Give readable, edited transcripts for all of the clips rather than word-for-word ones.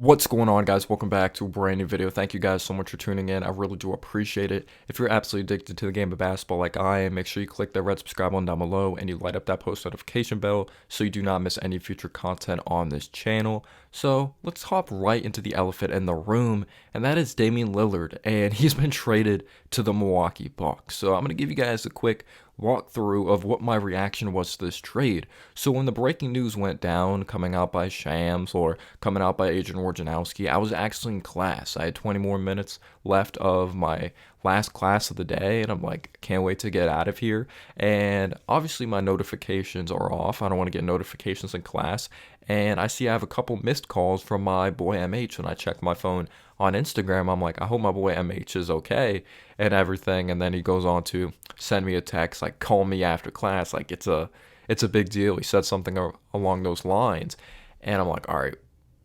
What's going on, guys? Welcome back to a brand new video. Thank you guys so much for tuning in. I really do appreciate it. If you're absolutely addicted to the game of basketball like I am, make sure you click that red subscribe button down below and you light up that post notification bell so you do not miss any future content on this channel. So let's hop right into the elephant in the room, and that is Damian Lillard, and he's been traded to the Milwaukee Bucks. So I'm going to give you guys a quick walkthrough of what my reaction was to this trade. So when the breaking news went down, coming out by Shams or coming out by Agent Wojnarowski, I was actually in class. I had 20 more minutes left of my last class of the day, and I'm like, can't wait to get out of here. And obviously my notifications are off. I don't want to get notifications in class. And I see I have a couple missed calls from my boy MH. When I check my phone on Instagram, I'm like, I hope my boy MH is okay and everything. And then he goes on to send me a text like, call me after class. Like it's a big deal. He said something along those lines. And I'm like, all right,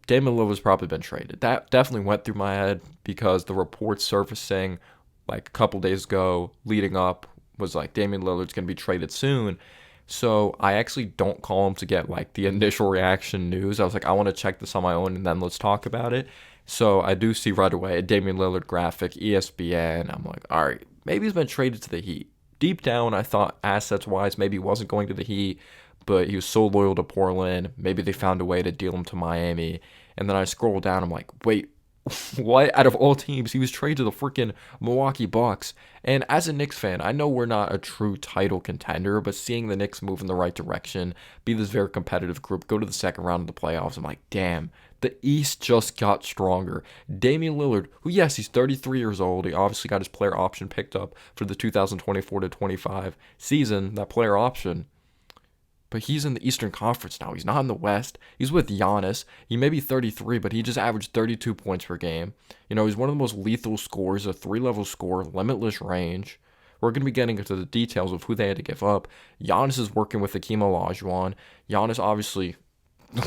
Damian Lillard's probably been traded. That definitely went through my head because the reports surfacing like a couple days ago leading up was like Damian Lillard's going to be traded soon. So I actually don't call him to get like the initial reaction news. I was like, I want to check this on my own and then let's talk about it. So I do see right away a Damian Lillard graphic, ESPN. I'm like, all right, maybe he's been traded to the Heat. Deep down, I thought assets wise, maybe he wasn't going to the Heat, but he was so loyal to Portland. Maybe they found a way to deal him to Miami. And then I scroll down, I'm like, wait, what? Out of all teams, he was traded to the freaking Milwaukee Bucks. And as a Knicks fan, I know we're not a true title contender, but seeing the Knicks move in the right direction, be this very competitive group, go to the second round of the playoffs, I'm like, damn, the East just got stronger. Damian Lillard, who, yes, he's 33 years old. He obviously got his player option picked up for the 2024 to 25 season, that player option. But he's in the Eastern Conference now. He's not in the West. He's with Giannis. He may be 33, but he just averaged 32 points per game. You know, he's one of the most lethal scorers, a three-level scorer, limitless range. We're going to be getting into the details of who they had to give up. Giannis is working with Hakeem Olajuwon. Giannis obviously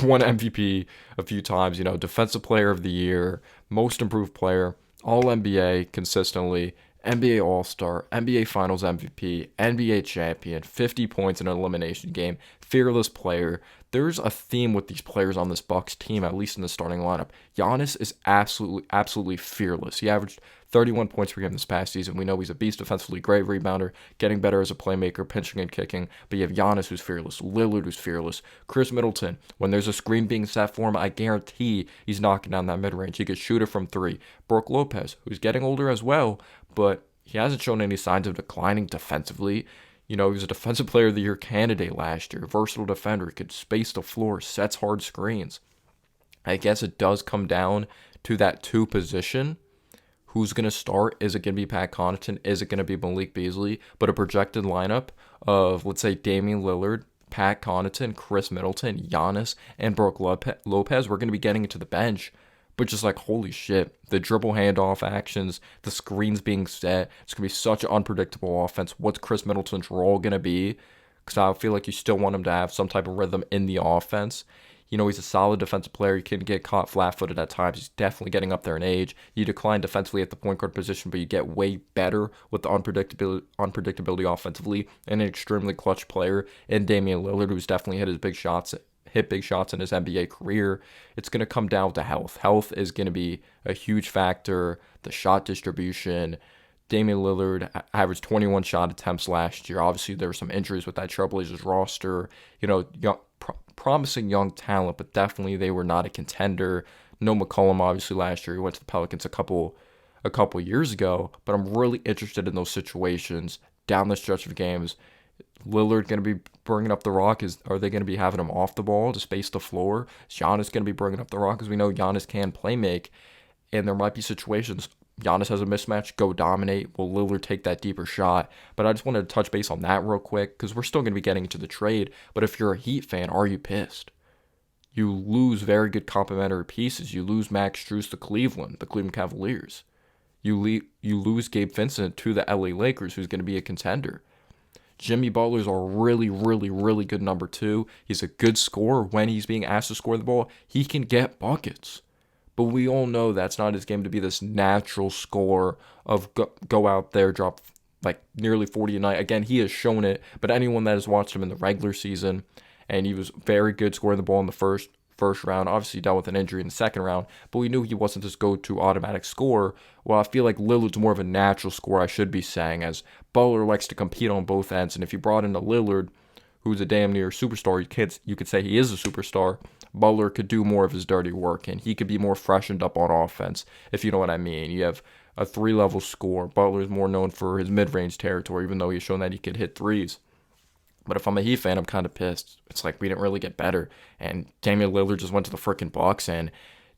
won MVP a few times, you know, Defensive Player of the Year, Most Improved Player, All NBA consistently, NBA All-Star, NBA Finals MVP, NBA Champion, 50 points in an elimination game, fearless player. There's a theme with these players on this Bucks team, at least in the starting lineup. Giannis is absolutely fearless. He averaged 31 points per game this past season. We know he's a beast defensively, great rebounder, getting better as a playmaker, pinching and kicking. But you have Giannis, who's fearless, Lillard, who's fearless, Chris Middleton. When there's a screen being set for him, I guarantee he's knocking down that mid-range. He could shoot it from three. Brook Lopez, who's getting older as well, but he hasn't shown any signs of declining defensively. You know, he was a Defensive Player of the Year candidate last year. Versatile defender. He could space the floor, sets hard screens. I guess it does come down to that two position. Who's going to start? Is it going to be Pat Connaughton? Is it going to be Malik Beasley? But a projected lineup of, let's say, Damian Lillard, Pat Connaughton, Chris Middleton, Giannis, and Brook Lopez, we're going to be getting into the bench. But just like, holy shit, the dribble handoff actions, the screens being set, it's going to be such an unpredictable offense. What's Chris Middleton's role going to be? Because I feel like you still want him to have some type of rhythm in the offense. You know, he's a solid defensive player. He can get caught flat-footed at times. He's definitely getting up there in age. You decline defensively at the point guard position, but you get way better with the unpredictability offensively, and an extremely clutch player in Damian Lillard, who's definitely hit big shots in his NBA career. It's going to come down to health. Health is going to be a huge factor. The shot distribution. Damian Lillard averaged 21 shot attempts last year. Obviously, there were some injuries with that Trailblazers roster. You know, promising young talent, but definitely they were not a contender. No McCollum, obviously, last year. He went to the Pelicans a couple years ago. But I'm really interested in those situations down the stretch of games. Lillard going to be bringing up the rock? Are they going to be having him off the ball to space the floor? Is Giannis going to be bringing up the rock? Because we know Giannis can play make, and there might be situations Giannis has a mismatch, go dominate. Will Lillard take that deeper shot? But I just wanted to touch base on that real quick because we're still going to be getting into the trade. But if you're a Heat fan, are you pissed? You lose very good complementary pieces. You lose Max Strus to the Cleveland Cavaliers. You lose Gabe Vincent to the LA Lakers, who's going to be a contender. Jimmy Butler's a really good number two. He's a good scorer when he's being asked to score the ball. He can get buckets. But we all know that's not his game to be this natural scorer of go out there, drop like nearly 40 a night. Again, he has shown it, but anyone that has watched him in the regular season, and he was very good scoring the ball in the first round. Obviously, he dealt with an injury in the second round, but we knew he wasn't this go-to automatic scorer. Well, I feel like Lillard's more of a natural scorer, I should be saying, as Butler likes to compete on both ends. And if you brought in a Lillard, who's a damn near superstar, you could say he is a superstar. Butler could do more of his dirty work, and he could be more freshened up on offense, if you know what I mean. You have a 3-level score. Butler's more known for his mid-range territory, even though he's shown that he could hit threes. But if I'm a Heat fan, I'm kind of pissed. It's like we didn't really get better. And Damian Lillard just went to the freaking Bucks. And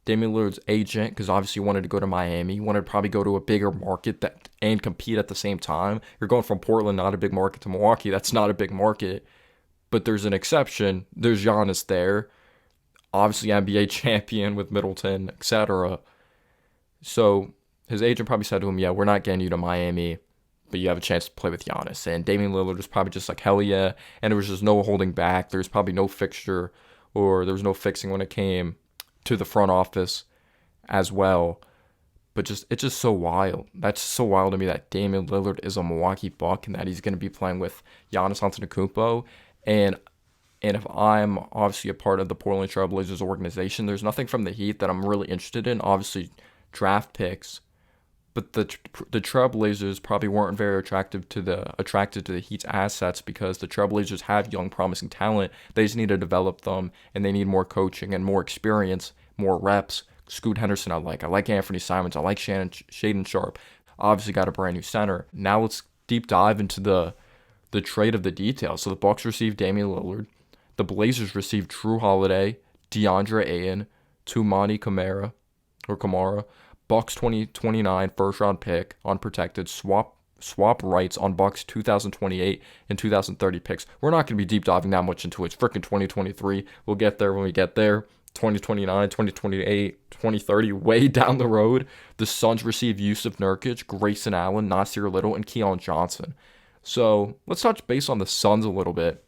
Damian Lillard's agent, because obviously he wanted to go to Miami, he wanted to probably go to a bigger market and compete at the same time. You're going from Portland, not a big market, to Milwaukee. That's not a big market. But there's an exception. There's Giannis there. Obviously NBA champion with Middleton, etc. So his agent probably said to him, yeah, we're not getting you to Miami, but you have a chance to play with Giannis. And Damian Lillard was probably just like, hell yeah. And there was just no holding back. There's probably no fixture, or there was no fixing when it came to the front office as well. But it's just so wild. That's so wild to me that Damian Lillard is a Milwaukee Buck and that he's going to be playing with Giannis Antetokounmpo. And if I'm obviously a part of the Portland Trail Blazers organization, there's nothing from the Heat that I'm really interested in. Obviously, draft picks. But the Trailblazers probably weren't very attracted to the Heat's assets because the Trailblazers have young, promising talent. They just need to develop them, and they need more coaching and more experience, more reps. Scoot Henderson, I like Anthony Simons, I like Shaedon Sharpe. Obviously, got a brand new center. Now let's deep dive into the trade of the details. So the Bucks received Damian Lillard. The Blazers received Jrue Holiday, Deandre Ayton, Toumani Camara. Bucks 2029 first-round pick, unprotected, swap rights on Bucks 2028 and 2030 picks. We're not going to be deep diving that much into it. It's freaking 2023. We'll get there when we get there. 2029, 2028, 2030, way down the road. The Suns receive Yusuf Nurkic, Grayson Allen, Nasir Little, and Keon Johnson. So let's touch base on the Suns a little bit.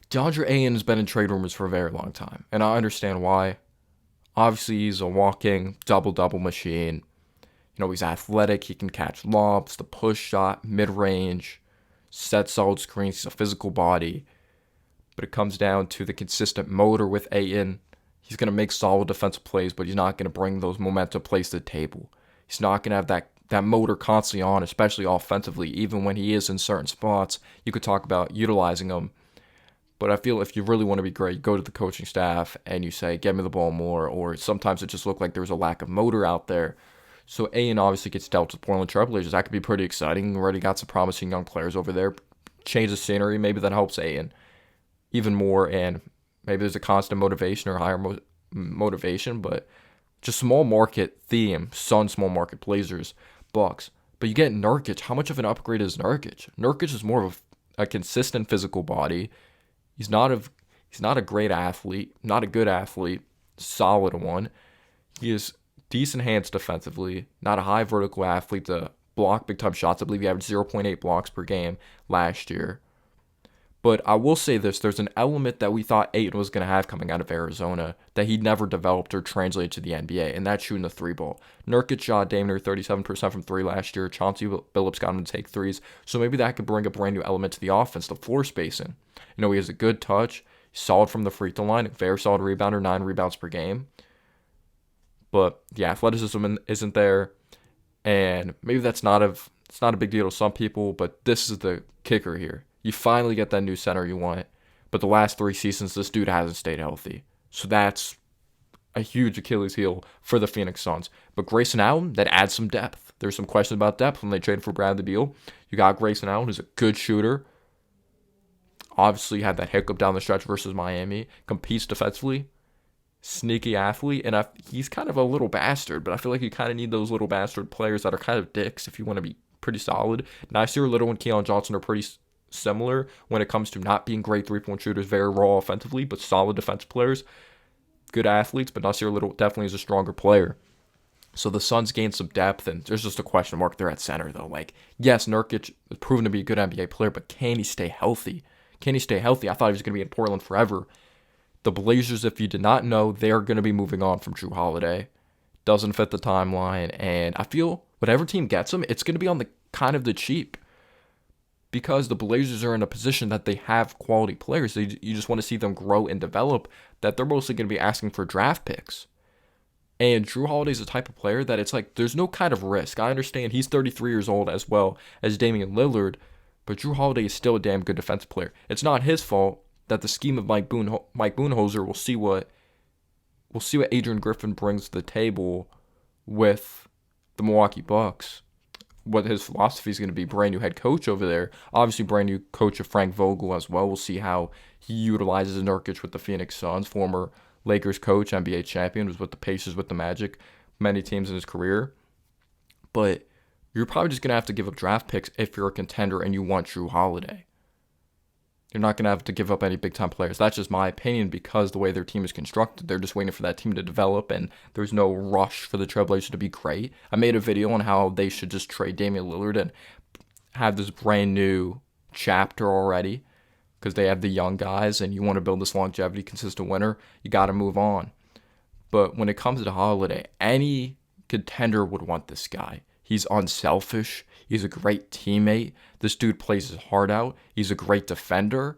Deandre Ayton has been in trade rumors for a very long time, and I understand why. Obviously, he's a walking double-double machine. You know, he's athletic. He can catch lobs, the push shot, mid-range, set solid screens. He's a physical body. But it comes down to the consistent motor with Ayton. He's going to make solid defensive plays, but he's not going to bring those momentum plays to the table. He's not going to have that motor constantly on, especially offensively. Even when he is in certain spots, you could talk about utilizing him. But I feel if you really want to be great, you go to the coaching staff and you say, get me the ball more. Or sometimes it just looked like there was a lack of motor out there. So Ayton obviously gets dealt with Portland Trail Blazers. That could be pretty exciting. Already got some promising young players over there. Change the scenery. Maybe that helps Ayton even more. And maybe there's a constant motivation or higher motivation. But just small market theme. Suns, small market Blazers, Bucks. But you get Nurkic. How much of an upgrade is Nurkic? Nurkic is more of a consistent physical body. He's not a great athlete, not a good athlete, solid one. He is decent hands defensively, not a high vertical athlete to block big-time shots. I believe he averaged 0.8 blocks per game last year. But I will say this, there's an element that we thought Ayton was going to have coming out of Arizona that he never developed or translated to the NBA, and that's shooting the three ball. Nurkic shot damn near 37% from three last year. Chauncey Billups got him to take threes, so maybe that could bring a brand new element to the offense, the floor spacing. You know, he has a good touch, solid from the free throw line, very solid rebounder, 9 rebounds per game. But the athleticism isn't there, and maybe it's not a big deal to some people, but this is the kicker here. You finally get that new center you want, but the last 3 seasons, this dude hasn't stayed healthy. So that's a huge Achilles heel for the Phoenix Suns. But Grayson Allen, that adds some depth. There's some questions about depth when they traded for Bradley Beal. You got Grayson Allen, who's a good shooter. Obviously had that hiccup down the stretch versus Miami. Competes defensively. Sneaky athlete. And he's kind of a little bastard, but I feel like you kind of need those little bastard players that are kind of dicks if you want to be pretty solid. Nasir Little and Keon Johnson are pretty similar when it comes to not being great three-point shooters, very raw offensively, but solid defensive players. Good athletes, but Nasir Little definitely is a stronger player. So the Suns gained some depth, and there's just a question mark there at center, though. Like, yes, Nurkic has proven to be a good NBA player, but can he stay healthy? Can he stay healthy? I thought he was going to be in Portland forever. The Blazers, if you did not know, they're going to be moving on from Jrue Holiday. Doesn't fit the timeline, and I feel whatever team gets him, it's going to be on the kind of the cheap. because the Blazers are in a position that they have quality players. You just want to see them grow and develop, that they're mostly going to be asking for draft picks. And Jrue Holiday's the type of player that it's like there's no kind of risk. I understand he's 33 years old as well as Damian Lillard, but Jrue Holiday is still a damn good defensive player. It's not his fault that the scheme of Mike Budenholzer will see what Adrian Griffin brings to the table with the Milwaukee Bucks. What his philosophy is going to be. Brand new head coach over there. Obviously, brand new coach of Frank Vogel as well. We'll see how he utilizes Nurkic with the Phoenix Suns, former Lakers coach, NBA champion, was with the Pacers, with the Magic, many teams in his career. But you're probably just going to have to give up draft picks if you're a contender and you want Jrue Holiday. You're not going to have to give up any big-time players. That's just my opinion because the way their team is constructed, they're just waiting for that team to develop, and there's no rush for the Trailblazers to be great. I made a video on how they should just trade Damian Lillard and have this brand new chapter already because they have the young guys, and you want to build this longevity, consistent winner, you got to move on. But when it comes to Holiday, any contender would want this guy. He's unselfish. He's a great teammate. This dude plays his heart out. He's a great defender.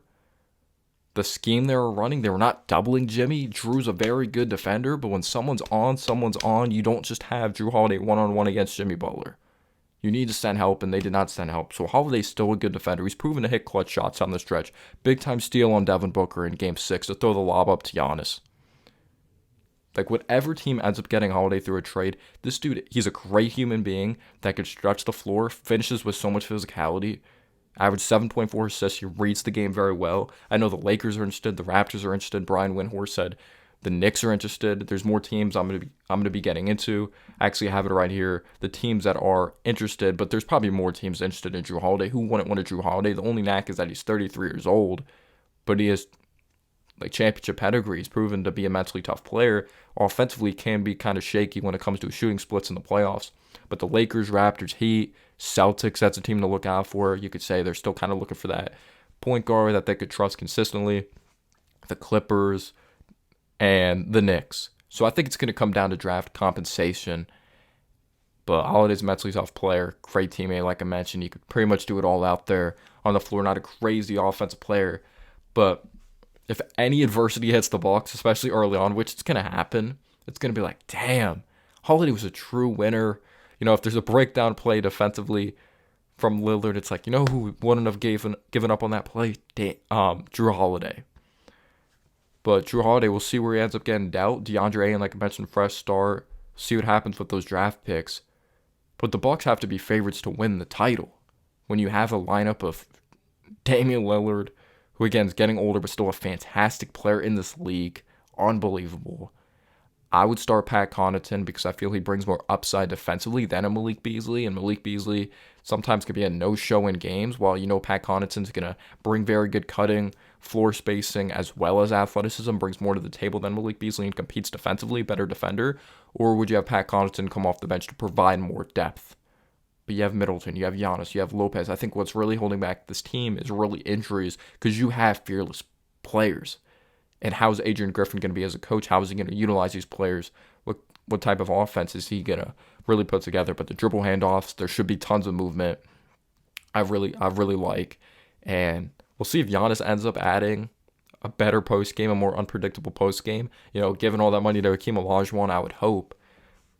The scheme they were running, they were not doubling Jimmy. Jrue's a very good defender, but when someone's on. You don't just have Jrue Holiday one-on-one against Jimmy Butler. You need to send help, and they did not send help. So Holiday's still a good defender. He's proven to hit clutch shots on the stretch. Big-time steal on Devin Booker in Game 6 to throw the lob up to Giannis. Like, whatever team ends up getting Holiday through a trade, this dude, he's a great human being that could stretch the floor, finishes with so much physicality, average 7.4 assists. He reads the game very well. I know the Lakers are interested, the Raptors are interested. Brian Windhorst said the Knicks are interested. There's more teams I'm gonna be getting into. I actually have it right here, the teams that are interested, but there's probably more teams interested in Jrue Holiday. Who wouldn't want a Jrue Holiday? The only knack is that he's 33 years old, but he is like championship pedigree. He's proven to be a mentally tough player. Offensively can be kind of shaky when it comes to shooting splits in the playoffs. But the Lakers, Raptors, Heat, Celtics, that's a team to look out for. You could say they're still kind of looking for that point guard that they could trust consistently. The Clippers and the Knicks. So I think it's going to come down to draft compensation. But Holiday's a mentally tough player, great teammate, like I mentioned. He could pretty much do it all out there on the floor. Not a crazy offensive player, but if any adversity hits the Bucks, especially early on, which it's going to happen, it's going to be like, damn, Holiday was a true winner. You know, if there's a breakdown play defensively from Lillard, it's like, you know who wouldn't have given up on that play? Jrue Holiday. But Jrue Holiday, we'll see where he ends up getting dealt. Deandre Ayton, like I mentioned, fresh start. See what happens with those draft picks. But the Bucks have to be favorites to win the title. When you have a lineup of Damian Lillard, who again is getting older but still a fantastic player in this league, unbelievable. I would start Pat Connaughton because I feel he brings more upside defensively than a Malik Beasley, and Malik Beasley sometimes can be a no-show in games, while you know Pat Connaughton's going to bring very good cutting, floor spacing, as well as athleticism, brings more to the table than Malik Beasley and competes defensively, better defender. Or would you have Pat Connaughton come off the bench to provide more depth? But you have Middleton, you have Giannis, you have Lopez. I think what's really holding back this team is really injuries because you have fearless players. And how's Adrian Griffin going to be as a coach? How is he going to utilize these players? What type of offense is he going to really put together? But the dribble handoffs, there should be tons of movement. I really like. And we'll see if Giannis ends up adding a better post game, a more unpredictable post game. You know, given all that money to Hakeem Olajuwon, I would hope.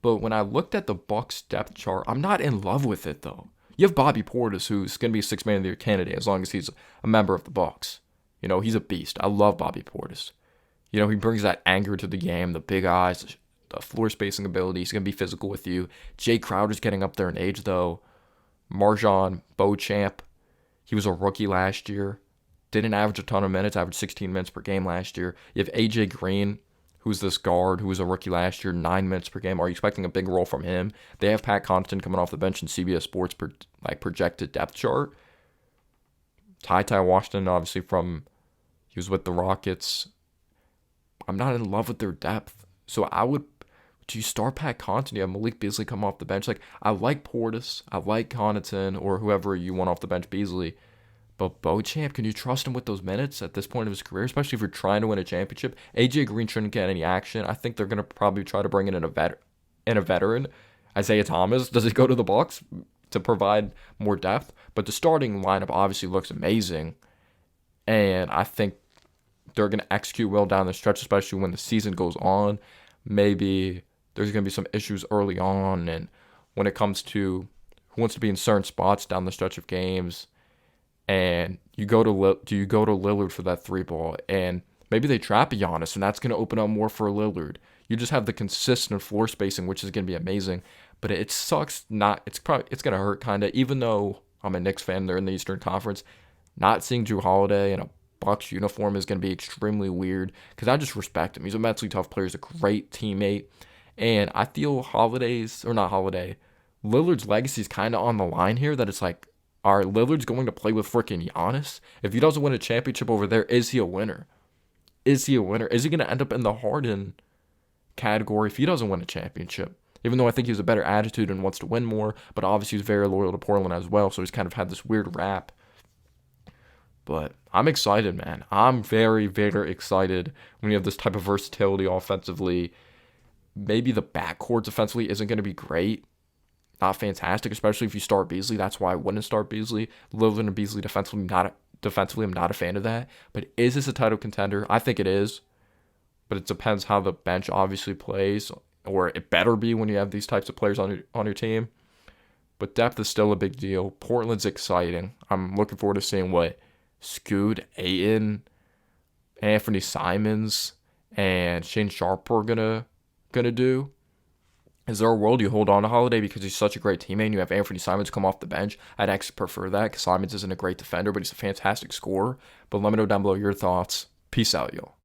But when I looked at the Bucks depth chart, I'm not in love with it though. You have Bobby Portis, who's going to be a six-man of the year candidate as long as he's a member of the Bucks. You know, he's a beast. I love Bobby Portis. You know, he brings that anger to the game, the big eyes, the floor spacing ability. He's going to be physical with you. Jay Crowder's getting up there in age though. Marjon Beauchamp, he was a rookie last year. Didn't average a ton of minutes, averaged 16 minutes per game last year. You have AJ Green, who's this guard who was a rookie last year, 9 minutes per game. Are you expecting a big role from him? They have Pat Connaughton coming off the bench in CBS Sports projected depth chart. Ty Washington, obviously he was with the Rockets. I'm not in love with their depth. So do you start Pat Connaughton? You have Malik Beasley come off the bench. Like, I like Portis, I like Connaughton, or whoever you want off the bench, Beasley. But Beauchamp, can you trust him with those minutes at this point of his career, especially if you're trying to win a championship? AJ Green shouldn't get any action. I think they're going to probably try to bring in a veteran. Isaiah Thomas, does he go to the Bucks? to provide more depth. But the starting lineup obviously looks amazing, and I think they're going to execute well down the stretch, especially when the season goes on. Maybe there's going to be some issues early on, and when it comes to who wants to be in certain spots down the stretch of games, and you go to Lillard for that three ball, and maybe they trap Giannis, and that's going to open up more for Lillard. You just have the consistent floor spacing, which is going to be amazing. But it sucks not. It's going to hurt kind of, even though I'm a Knicks fan. They're in the Eastern Conference. Not seeing Jrue Holiday in a Bucks uniform is going to be extremely weird because I just respect him. He's a immensely tough player. He's a great teammate. And I feel Lillard's legacy is kind of on the line here, that it's like, all right, Lillard's going to play with freaking Giannis. If he doesn't win a championship over there, is he a winner? Is he a winner? Is he going to end up in the Harden category if he doesn't win a championship? Even though I think he has a better attitude and wants to win more, but obviously he's very loyal to Portland as well, so he's kind of had this weird rap. But I'm excited, man. I'm very, very excited when you have this type of versatility offensively. Maybe the backcourt defensively isn't going to be great. Not fantastic, especially if you start Beasley. That's why I wouldn't start Beasley. Lillard and Beasley defensively, I'm not a fan of that. But is this a title contender? I think it is. But it depends how the bench obviously plays, or it better be when you have these types of players on your team. But depth is still a big deal. Portland's exciting. I'm looking forward to seeing what Scoot, Ayton, Anthony Simons, and Shane Sharp are gonna do. Is there a world you hold on to Holiday because he's such a great teammate and you have Anthony Simons come off the bench? I'd actually prefer that because Simons isn't a great defender, but he's a fantastic scorer. But let me know down below your thoughts. Peace out, y'all.